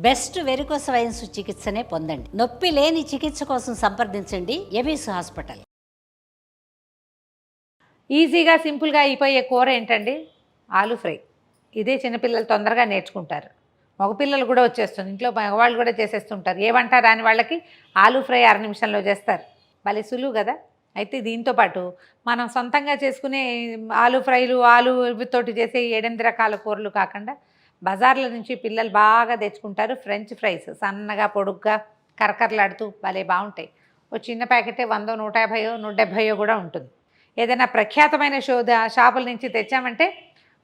Best varicose veins చికిత్సనే పొందండి. నొప్పి లేని చికిత్స కోసం సంప్రదించండి ఎబిస్ హాస్పిటల్. ఈజీగా సింపుల్గా అయిపోయే కూర ఏంటండి? ఆలూ ఫ్రై. ఇదే చిన్నపిల్లలు తొందరగా నేర్చుకుంటారు. మగపిల్లలు కూడా వచ్చేస్తుంది, ఇంట్లో మగవాళ్ళు కూడా చేసేస్తుంటారు. ఏమంటారు రాని వాళ్ళకి ఆలూ ఫ్రై 6 నిమిషంలో చేస్తారు. భలే సులువు కదా. అయితే దీంతోపాటు మనం సొంతంగా చేసుకునే ఆలూ ఫ్రైలు, ఆలూ తోటి చేసే 7-8 రకాల కూరలు కాకుండా బజార్ల నుంచి పిల్లలు బాగా తెచ్చుకుంటారు ఫ్రెంచ్ ఫ్రైస్. సన్నగా పొడుగ్గా కరకరలాడుతూ భలే బాగుంటాయి. ఒక చిన్న ప్యాకెటే 100, 150, 170 కూడా ఉంటుంది. ఏదైనా ప్రఖ్యాతమైన షాపుల నుంచి తెచ్చామంటే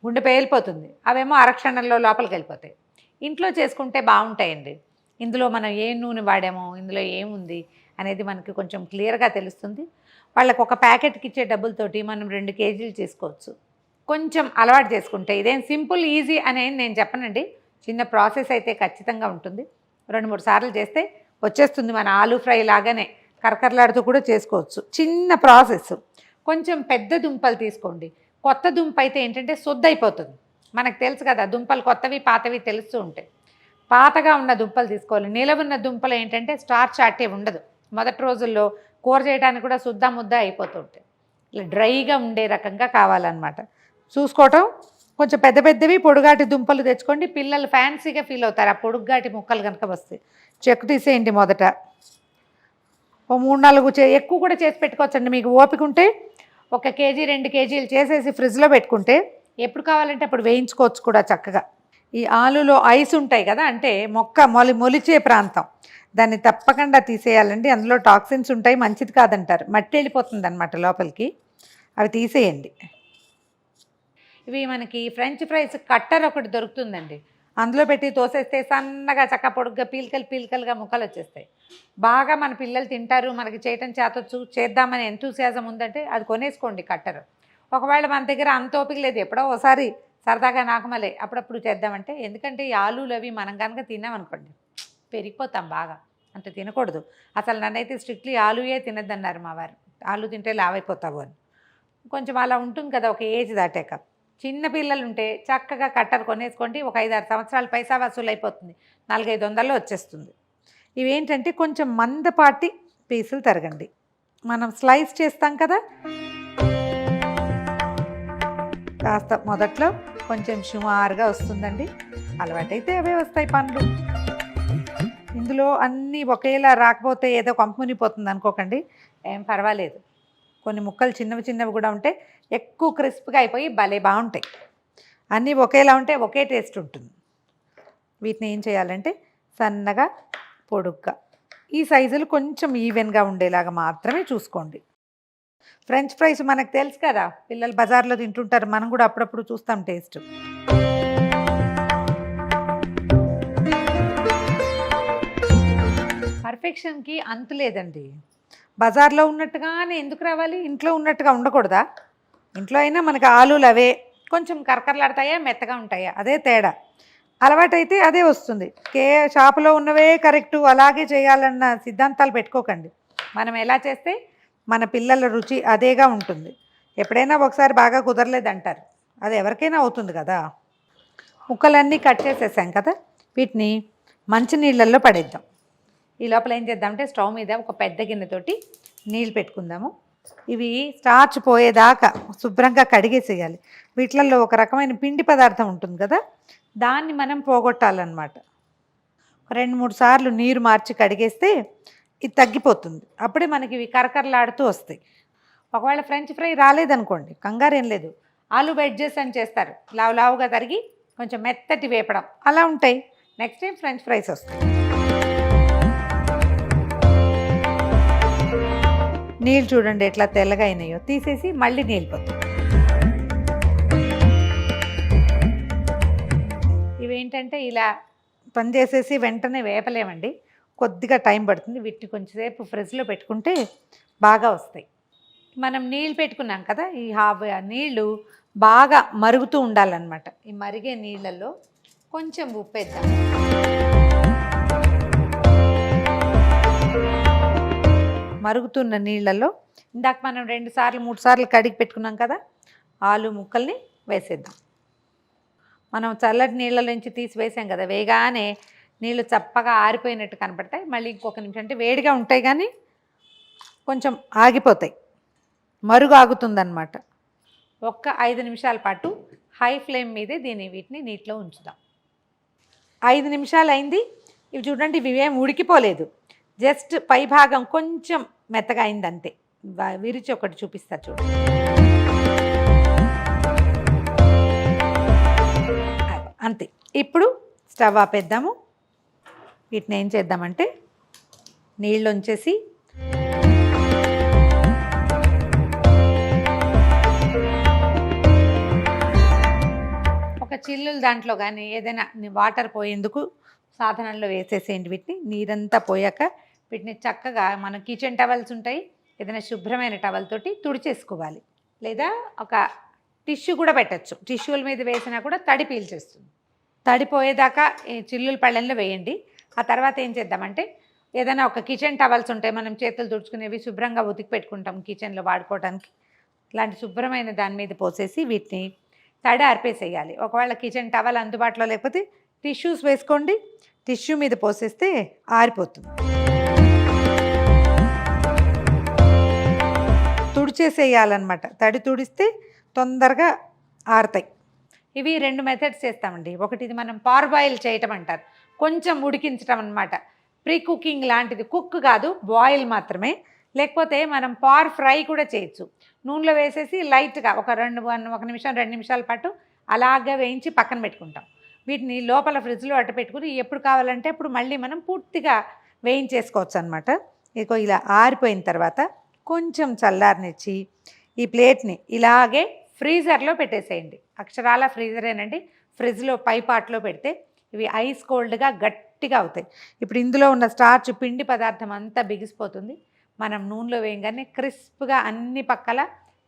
గుండె పేలిపోతుంది. అవేమో అరక్షణంలో లోపలికి వెళ్ళిపోతాయి. ఇంట్లో చేసుకుంటే బాగుంటాయండి. ఇందులో మనం ఏ నూనె వాడామో, ఇందులో ఏముంది అనేది మనకి కొంచెం క్లియర్గా తెలుస్తుంది. వాళ్ళకు ఒక ప్యాకెట్కి ఇచ్చే డబ్బులతోటి మనం 2 కేజీలు చేసుకోవచ్చు. కొంచెం అలవాటు చేసుకుంటే, ఇదేం సింపుల్ ఈజీ అనేది నేను చెప్పనండి. చిన్న ప్రాసెస్ అయితే ఖచ్చితంగా ఉంటుంది. 2-3 సార్లు చేస్తే వచ్చేస్తుంది. మన ఆలూ ఫ్రై లాగానే కరకరలాడుతూ కూడా చేసుకోవచ్చు. చిన్న ప్రాసెస్. కొంచెం పెద్ద దుంపలు తీసుకోండి. కొత్త దుంప అయితే ఏంటంటే సొద్దయిపోతుంది. మనకు తెలుసు కదా, దుంపలు కొత్తవి పాతవి తెలుస్తూ ఉంటాయి. పాతగా ఉన్న దుంపలు తీసుకోవాలి. నిలవున్న దుంపలు ఏంటంటే స్టార్చ్ అట్టే ఉండదు. మొదటి రోజుల్లో కూర చేయడానికి కూడా సుద్దా ముద్ద అయిపోతూ ఉంటాయి. ఇలా డ్రైగా ఉండే రకంగా కావాలన్నమాట. చూసుకోవటం. కొంచెం పెద్ద పెద్దవి పొడుగాటి దుంపలు తెచ్చుకోండి. పిల్లలు ఫ్యాన్సీగా ఫీల్ అవుతారు ఆ పొడుగాటి ముక్కలు కనుక వస్తే. చెక్కు తీసేయండి మొదట. ఓ 3-4 ఎక్కువ కూడా చేసి పెట్టుకోవచ్చండి. మీకు ఓపిక ఉంటే 1 కేజీ 2 కేజీలు చేసేసి ఫ్రిడ్జ్లో పెట్టుకుంటే ఎప్పుడు కావాలంటే అప్పుడు వేయించుకోవచ్చు కూడా చక్కగా. ఈ ఆలులో ఐస్ ఉంటాయి కదా, అంటే మొక్క మొలిచే ప్రాంతం, దాన్ని తప్పకుండా తీసేయాలండి. అందులో టాక్సిన్స్ ఉంటాయి, మంచిది కాదంటారు. మట్టి వెళ్ళిపోతుంది అనమాట లోపలికి. అవి తీసేయండి. ఇవి మనకి ఫ్రెంచ్ ఫ్రైస్ కట్టర్ ఒకటి దొరుకుతుందండి. అందులో పెట్టి తోసేస్తే సన్నగా చక్క పొడుగ్గా పీలికలుగా ముక్కలు వచ్చేస్తాయి. బాగా మన పిల్లలు తింటారు, మనకి చేయటం చేతొచ్చు, చేద్దామని ఎంతూసియాజం ఉందంటే అది కొనేసుకోండి కట్టరు. ఒకవేళ మన దగ్గర అంత ఓపిక లేదు, ఎప్పుడో ఒకసారి సరదాగా నాకుమలే అప్పుడప్పుడు చేద్దామంటే, ఎందుకంటే ఈ ఆలూలు అవి మనం కనుక తిన్నామనుకోండి పెరిగిపోతాం బాగా. అంత తినకూడదు. అసలు నన్నైతే స్ట్రిక్ట్లీ ఆలూయే తినద్దన్నారు మా వారు. ఆలూ తింటే లావైపోతావు అని. కొంచెం అలా ఉంటుంది కదా ఒక ఏజ్ దాటాక. చిన్న పిల్లలు ఉంటే చక్కగా కట్టర్ కొనేసుకోండి. ఒక 5-6 సంవత్సరాలు పైసా వసూలు అయిపోతుంది. 400-500 వచ్చేస్తుంది. ఇవేంటంటే కొంచెం మందపాటి పీసులు తరగండి. మనం స్లైస్ చేస్తాం కదా, కాస్త మొదట్లో కొంచెం సుమారుగా వస్తుందండి. అలవాటైతే అవే వస్తాయి పనులు. ఇందులో అన్నీ ఒకేలా రాకపోతే ఏదో కంపునిపోతుంది అనుకోకండి, ఏం పర్వాలేదు. కొన్ని ముక్కలు చిన్నవి కూడా ఉంటే ఎక్కువ క్రిస్ప్గా అయిపోయి భలే బాగుంటాయి. అన్నీ ఒకేలా ఉంటే ఒకే టేస్ట్ ఉంటుంది. వీటిని ఏం చేయాలంటే సన్నగా పొడుగ్గా ఈ సైజులు కొంచెం ఈవెన్గా ఉండేలాగా మాత్రమే చూసుకోండి. ఫ్రెంచ్ ఫ్రైస్ మనకు తెలుసు కదా, పిల్లలు బజార్లో తింటుంటారు, మనం కూడా అప్పుడప్పుడు చూస్తాం టేస్ట్. పర్ఫెక్షన్కి అంతు లేదండి. బజార్లో ఉన్నట్టుగానే ఎందుకు రావాలి, ఇంట్లో ఉన్నట్టుగా ఉండకూడదా? ఇంట్లో అయినా మనకి ఆలూలు అవే కొంచెం కరకరలాడతాయా, మెత్తగా ఉంటాయా, అదే తేడా. అలవాటైతే అదే వస్తుంది. షాపులో ఉన్నవే కరెక్టు అలాగే చేయాలన్న సిద్ధాంతాలు పెట్టుకోకండి. మనం ఎలా చేస్తే మన పిల్లల రుచి అదేగా ఉంటుంది. ఎప్పుడైనా ఒకసారి బాగా కుదరలేదంటారు, అది ఎవరికైనా అవుతుంది కదా. ముక్కలన్నీ కట్ చేసేసాం కదా, వీటిని మంచినీళ్ళల్లో పడేద్దాం. ఈ లోపల ఏం చేద్దామంటే స్టవ్ మీద ఒక పెద్ద గిన్నెతోటి నీళ్ళు పెట్టుకుందాము. ఇవి స్టార్చ్ పోయేదాకా శుభ్రంగా కడిగేసేయాలి. వీటిలలో ఒక రకమైన పిండి పదార్థం ఉంటుంది కదా, దాన్ని మనం పోగొట్టాలన్నమాట. 2-3 సార్లు నీరు మార్చి కడిగేస్తే ఇది తగ్గిపోతుంది. అప్పుడే మనకి ఇవి కరకరలాడుతూ వస్తాయి. ఒకవేళ ఫ్రెంచ్ ఫ్రై రాలేదనుకోండి, కంగారేం లేదు. ఆలూ వెడ్జెస్ అని చేస్తారు, లావుగా తరిగి కొంచెం మెత్తటి వేపడం అలా ఉంటాయి. నెక్స్ట్ టైం ఫ్రెంచ్ ఫ్రైస్ వస్తాయి. నీళ్ళు చూడండి ఎట్లా తెల్లగా అయినాయో, తీసేసి మళ్ళీ నీళ్ళు పోతాయి. ఇవేంటంటే ఇలా పని చేసేసి వెంటనే వేపలేమండి, కొద్దిగా టైం పడుతుంది. వీటిని కొంచెంసేపు ఫ్రిడ్జ్లో పెట్టుకుంటే బాగా వస్తాయి. మనం నీళ్ళు పెట్టుకున్నాం కదా, ఈ నీళ్ళు బాగా మరుగుతూ ఉండాలన్నమాట. ఈ మరిగే నీళ్ళల్లో కొంచెం ఉప్పు వేద్దాం. మరుగుతున్న నీళ్ళల్లో ఇందాక మనం 2-3 సార్లు కడిగి పెట్టుకున్నాం కదా, ఆలు ముక్కల్ని వేసేద్దాం. మనం చల్లటి నీళ్ళ నుంచి తీసి వేసాం కదా, వేగానే నీళ్ళు చప్పగా ఆరిపోయినట్టు కనపడతాయి. మళ్ళీ ఇంకొక నిమిషం, అంటే వేడిగా ఉంటాయి కానీ కొంచెం ఆగిపోతాయి, మరుగు ఆగుతుందన్నమాట. ఒక్క 5 నిమిషాల పాటు హై ఫ్లేమ్ మీదే వీటిని నీటిలో ఉంచుదాం. 5 నిమిషాలు అయింది. ఇవి చూడండి, ఇవి ఏం ఉడికిపోలేదు, జస్ట్ పై భాగం కొంచెం మెత్తగా అయింది అంతే. విరిచి ఒకటి చూపిస్తా చూడండి. అంతే. ఇప్పుడు స్టవ్ ఆపేద్దాము. వీటిని ఏం చేద్దామంటే నీళ్ళు ఉంచేసి ఒక చిల్లులు దాంట్లో కానీ ఏదైనా వాటర్ పోయేందుకు సాధనంలో వేసేసేయండి. వీటిని నీరంతా పోయాక వీటిని చక్కగా మన కిచెన్ టవల్స్ ఉంటాయి, ఏదైనా శుభ్రమైన టవల్ తోటి తుడిచేసుకోవాలి. లేదా ఒక టిష్యూ కూడా పెట్టచ్చు, టిష్యూల మీద వేసినా కూడా తడి పీల్చేస్తుంది. తడిపోయేదాకా చిల్లుల పళ్ళెంలో వేయండి. ఆ తర్వాత ఏం చేద్దామంటే ఏదైనా ఒక కిచెన్ టవల్స్ ఉంటాయి, మనం చేతులు తుడుచుకునేవి, శుభ్రంగా ఉతికి పెట్టుకుంటాం కిచెన్లో వాడుకోవడానికి. ఇలాంటి శుభ్రమైన దాని మీద పోసేసి వీటిని తడి ఆర్పేసేయాలి. ఒకవేళ కిచెన్ టవల్ అందుబాటులో లేకపోతే టిష్యూస్ వేసుకోండి, టిష్యూ మీద పోసేస్తే ఆరిపోతుంది. తుడిచేసేయాలన్నమాట, తడి తుడిస్తే తొందరగా ఆరుతాయి. ఇవి 2 మెథడ్స్ చేస్తామండి. ఒకటి ఇది మనం పార్బాయిల్ చేయటం అంటారు, కొంచెం ఉడికించటం అనమాట, ప్రీ కుకింగ్ లాంటిది, కుక్ కాదు, బాయిల్ మాత్రమే. లేకపోతే మనం పార్ ఫ్రై కూడా చేయొచ్చు. నూనెలో వేసేసి లైట్గా ఒక నిమిషం 2 నిమిషాల పాటు అలాగే వేయించి పక్కన పెట్టుకుంటాం. వీటిని లోపల ఫ్రిడ్జ్లో అట్ట పెట్టుకుని ఎప్పుడు కావాలంటే అప్పుడు మళ్ళీ మనం పూర్తిగా వేయించేసుకోవచ్చు అనమాట. ఇక ఇలా ఆరిపోయిన తర్వాత కొంచెం చల్లారనిచ్చి ఈ ప్లేట్ని ఇలాగే ఫ్రీజర్లో పెట్టేసేయండి. అక్షరాల ఫ్రీజరేనండి, ఫ్రిడ్జ్లో పై పార్ట్లో పెడితే ఇవి ఐస్ కోల్డ్గా గట్టిగా అవుతాయి. ఇప్పుడు ఇందులో ఉన్న స్టార్చ్ పిండి పదార్థం అంతా బిగిసిపోతుంది. మనం నూనెలో వేయగానే క్రిస్ప్గా అన్ని పక్కల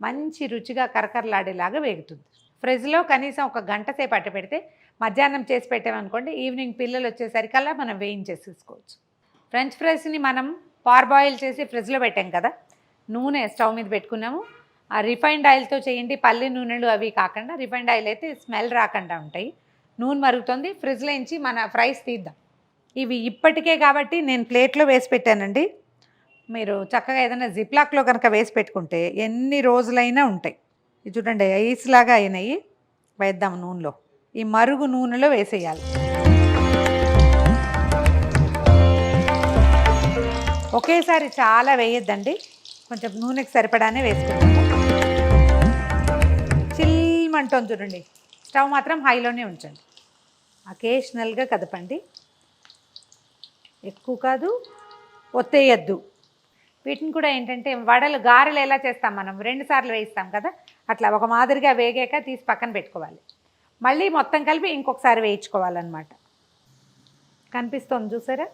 మంచి రుచిగా కరకరలాడేలాగా వేగుతుంది. ఫ్రిడ్జ్లో కనీసం 1 గంట సేపు అట్ట పెడితే మధ్యాహ్నం చేసి పెట్టామనుకోండి, ఈవినింగ్ పిల్లలు వచ్చేసరికల్లా మనం వేయించేసుకోవచ్చు. ఫ్రెంచ్ ఫ్రైస్ని మనం పార్బాయిల్ చేసి ఫ్రిడ్జ్లో పెట్టాం కదా, నూనె స్టవ్ మీద పెట్టుకున్నాము. ఆ రిఫైండ్ ఆయిల్తో చేయండి, పల్లి నూనెలు అవి కాకుండా. రిఫైండ్ ఆయిల్ అయితే స్మెల్ రాకుండా ఉంటాయి. నూనె మరుగుతుంది, ఫ్రిడ్జ్లో నుంచి మన ఫ్రైస్ తీద్దాం. ఇవి ఇప్పటికే కాబట్టి నేను ప్లేట్లో వేసి పెట్టానండి. మీరు చక్కగా ఏదైనా జిప్లాక్లో కనుక వేసి పెట్టుకుంటే ఎన్ని రోజులైనా ఉంటాయి. ఇది చూడండి, ఐస్ లాగా అయినాయి. వేద్దాం నూనెలో, ఈ మరుగు నూనెలో వేసేయాలి. ఒకేసారి చాలా వేయొద్దండి, కొంచెం నూనెకి సరిపడానే వేసుకుంటాము. చిల్మంటోని చూడండి, స్టవ్ మాత్రం హైలోనే ఉంచండి. అకేషనల్గా కదపండి, ఎక్కువ కాదు, ఒత్తేయద్దు. వీటిని కూడా ఏంటంటే వడలు, గారెలు ఎలా చేస్తాం మనం 2 సార్లు వేయిస్తాం కదా, అట్లా ఒక మాదిరిగా వేగాక తీసి పక్కన పెట్టుకోవాలి. మళ్ళీ మొత్తం కలిపి ఇంకొకసారి వేయించుకోవాలన్నమాట. కనిపిస్తుంది చూసారా,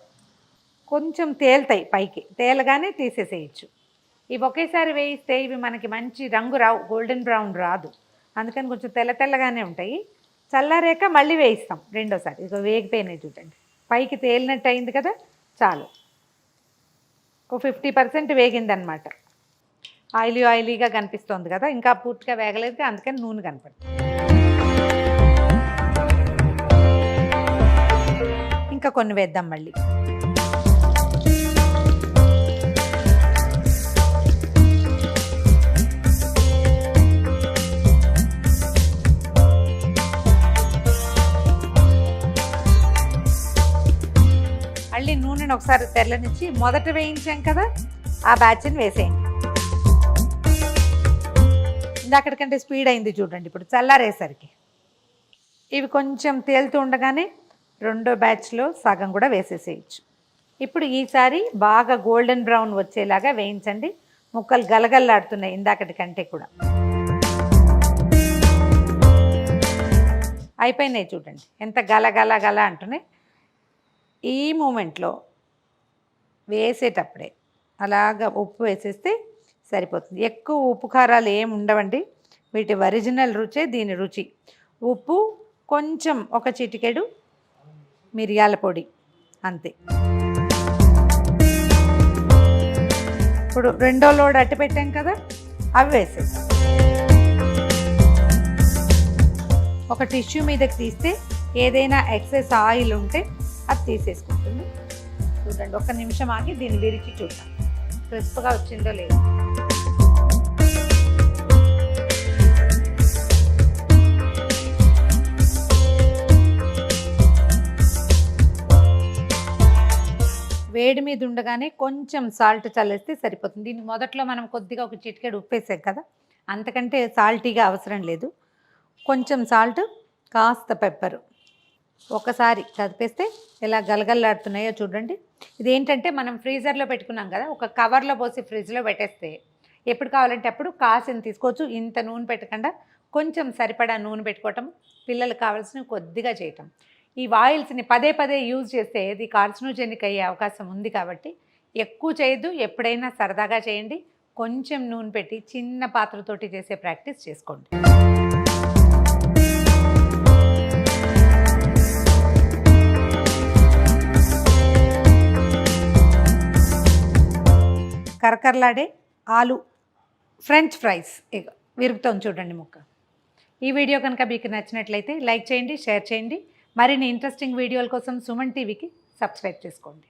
కొంచెం తేలుతాయి పైకి, తేలగానే తీసేసేయచ్చు. ఇవి ఒకేసారి వేయిస్తే ఇవి మనకి మంచి రంగు రావు, గోల్డెన్ బ్రౌన్ రాదు. అందుకని కొంచెం తెల్లగానే ఉంటాయి. చల్లారాక మళ్ళీ వేయిస్తాం రెండోసారి. ఇక వేగిపోయినాయి చూడండి, పైకి తేలినట్టు అయింది కదా, చాలు. ఒక 50% వేగిందనమాట. ఆయిలీగా కనిపిస్తుంది కదా, ఇంకా పూర్తిగా వేగలేదు, అందుకని నూనె కనపడుతుంది. ఇంకా కొన్ని వేద్దాం మళ్ళీ. మళ్ళీ నూనెను ఒకసారి తెల్లనిచ్చి మొదట వేయించాం కదా, ఆ బ్యాచ్ని వేసేయండి. ఇందాకటికంటే స్పీడ్ అయింది చూడండి. ఇప్పుడు చల్లారేసరికి ఇవి కొంచెం తేలుతూ ఉండగానే రెండో బ్యాచ్లో సగం కూడా వేసేసేయచ్చు. ఇప్పుడు ఈసారి బాగా గోల్డెన్ బ్రౌన్ వచ్చేలాగా వేయించండి. ముక్కలు గలగల్లాడుతున్నాయి ఇందాకటి కంటే కూడా. అయిపోయినాయి చూడండి, ఎంత గల అంటున్నాయి. ఈ మూమెంట్లో వేసేటప్పుడే అలాగా ఉప్పు వేసేస్తే సరిపోతుంది. ఎక్కువ ఉప్పు కారాలు ఏమి ఉండవండి, వీటి ఒరిజినల్ రుచే దీని రుచి. ఉప్పు, కొంచెం ఒక చిటికెడు మిరియాల పొడి, అంతే. ఇప్పుడు రెండో లోడ్ అట్టి పెట్టాం కదా, అవి వేసేస్తాం. ఒక టిష్యూ మీదకి తీస్తే ఏదైనా ఎక్సెస్ ఆయిల్ ఉంటే అది తీసేసుకుంటుంది. చూడండి, ఒక్క నిమిషం ఆగి దీన్ని విరిచి చూద్దాం క్రిస్ప్గా వచ్చిందో లేదో. వేడి మీద ఉండగానే కొంచెం సాల్ట్ చల్లేస్తే సరిపోతుంది. దీన్ని మొదట్లో మనం కొద్దిగా ఒక చిటికెడు ఉప్పేసాం కదా, అంతకంటే సాల్టీగా అవసరం లేదు. కొంచెం సాల్ట్, కాస్త పెప్పరు, ఒకసారి కదిపేస్తే ఎలా గలగల్లాడుతున్నాయో చూడండి. ఇదేంటంటే మనం ఫ్రీజర్లో పెట్టుకున్నాం కదా, ఒక కవర్లో పోసి ఫ్రిడ్జ్లో పెట్టేస్తే ఎప్పుడు కావాలంటే అప్పుడు కాసిన తీసుకోవచ్చు. ఇంత నూనె పెట్టకుండా కొంచెం సరిపడా నూనె పెట్టుకోవటం, పిల్లలకు కావాల్సినవి కొద్దిగా చేయటం. ఈ ఆయిల్స్ని పదే పదే యూజ్ చేస్తే ఇది కార్సినోజెనిక్ అయ్యే అవకాశం ఉంది కాబట్టి ఎక్కువ చేయొద్దు. ఎప్పుడైనా సరదాగా చేయండి. కొంచెం నూనె పెట్టి చిన్న పాత్రతోటి చేసే ప్రాక్టీస్ చేసుకోండి. కరకరలాడే ఆలు ఫ్రెంచ్ ఫ్రైస్ విరుగుతాం చూడండి ముక్క. ఈ వీడియో కనుక మీకు నచ్చినట్లయితే లైక్ చేయండి, షేర్ చేయండి. మరిన్ని ఇంట్రెస్టింగ్ వీడియోల కోసం సుమన్ టీవీకి సబ్స్క్రైబ్ చేసుకోండి.